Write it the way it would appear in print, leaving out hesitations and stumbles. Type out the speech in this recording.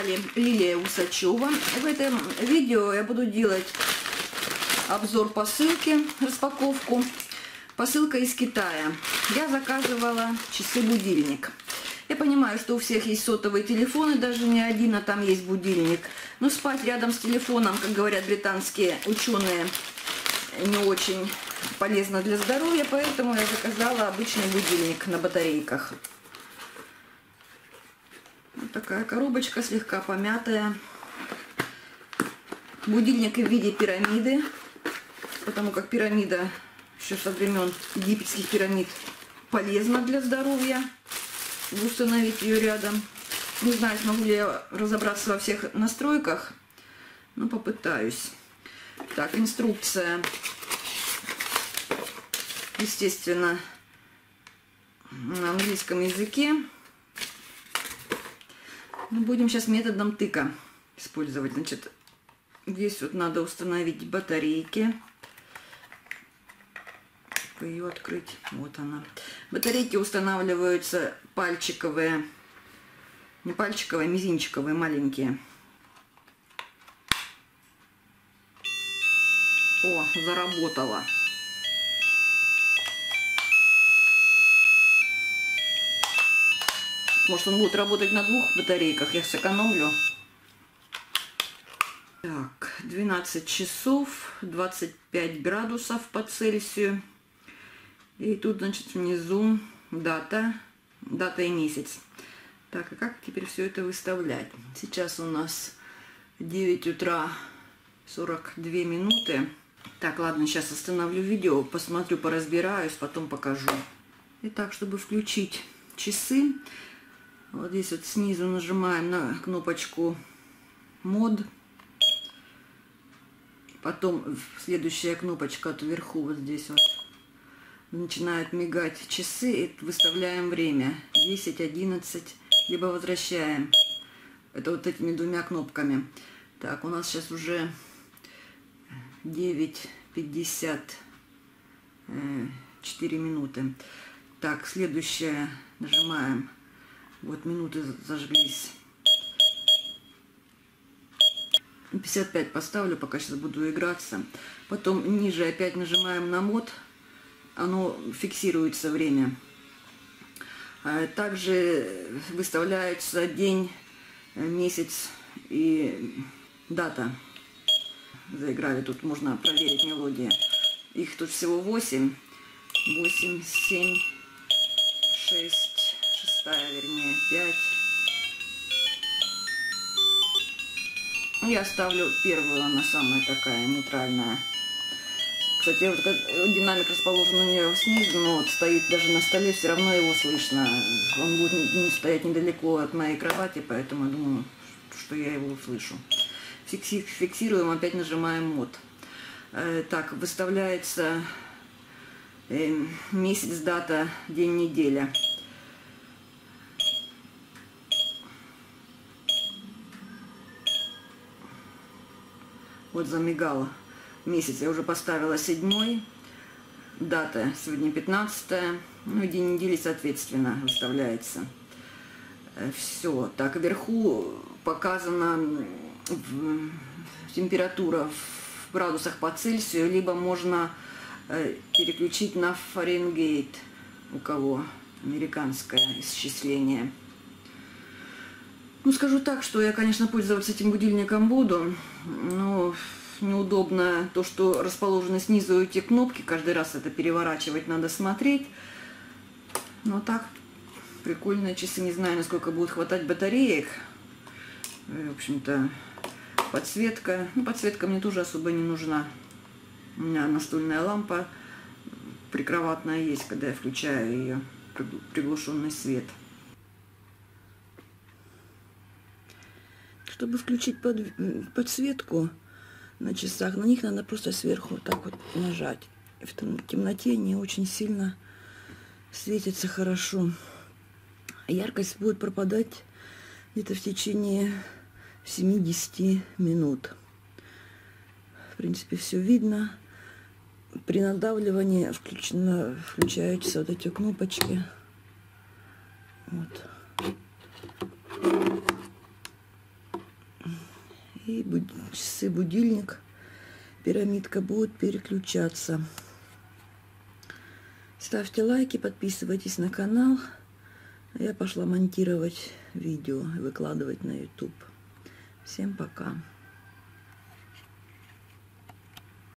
канале Лилия Усачева. В этом видео я буду делать обзор посылки, распаковку. Посылка из Китая. Я заказывала часы-будильник. Я понимаю, что у всех есть сотовые телефоны, даже не один, а там есть будильник. Но спать рядом с телефоном, как говорят британские ученые, не очень полезно для здоровья, поэтому я заказала обычный будильник на батарейках. Вот такая коробочка, слегка помятая. Будильник в виде пирамиды, потому как пирамида еще со времен египетских пирамид полезна для здоровья. Установить ее рядом. Не знаю, смогу ли я разобраться во всех настройках, но попытаюсь. Так, инструкция. Естественно, на английском языке. Будем сейчас методом тыка использовать. Значит, здесь вот надо установить батарейки. Ее открыть. Вот она. Батарейки устанавливаются пальчиковые, не пальчиковые, мизинчиковые, маленькие. О, заработало. Может, он будет работать на двух батарейках, я сэкономлю. Так, 12 часов, 25 градусов по Цельсию. И тут, значит, внизу дата и месяц. Так, и как теперь все это выставлять? Сейчас у нас 9 утра 42 минуты. Так, ладно, сейчас остановлю видео, посмотрю, поразбираюсь, потом покажу. Итак, чтобы включить часы, вот здесь вот снизу нажимаем на кнопочку мод. Потом следующая кнопочка вот вверху, вот здесь вот. Начинают мигать часы, и выставляем время 10, 11, либо возвращаем. Это вот этими двумя кнопками. Так, у нас сейчас уже 9:54 минуты. Так, следующее нажимаем. Вот минуты зажглись. 55 поставлю, пока сейчас буду играться. Потом ниже опять нажимаем на мод. Оно фиксируется время. Также выставляется день, месяц и дата. Заиграли, тут можно проверить мелодии. Их тут всего 8. 8, 7, 6, шестая, вернее, 5. Я ставлю первую, она самая такая нейтральная. Кстати, вот динамик расположен у нее снизу, но вот стоит даже на столе, все равно его слышно. Он будет не стоять недалеко от моей кровати, поэтому я думаю, что я его услышу. Фиксируем, опять нажимаем мод. Так, выставляется месяц, дата, день, неделя. Вот замигала. Месяц я уже поставила 7, дата сегодня 15, ну и день недели соответственно выставляется. Все. Так, вверху показана температура в градусах по Цельсию, либо можно переключить на Фаренгейт, у кого американское исчисление. Ну, скажу так, что я, конечно, пользоваться этим будильником буду, но неудобно то, что расположены снизу эти кнопки. Каждый раз это переворачивать надо, смотреть. Но так, прикольные часы. Не знаю, насколько будет хватать батареек. В общем-то, подсветка. Ну, подсветка мне тоже особо не нужна. У меня настольная лампа прикроватная есть, когда я включаю ее, приглушенный свет. Чтобы включить подсветку на часах, на них надо просто сверху вот так вот нажать. В темноте они очень сильно светятся хорошо. Яркость будет пропадать где-то в течение 70 минут. В принципе, все видно. При надавливании включаются вот эти кнопочки. Вот. И часы будильник, пирамидка будет переключаться. Ставьте лайки, подписывайтесь на канал. Я пошла монтировать видео и выкладывать на YouTube. Всем пока.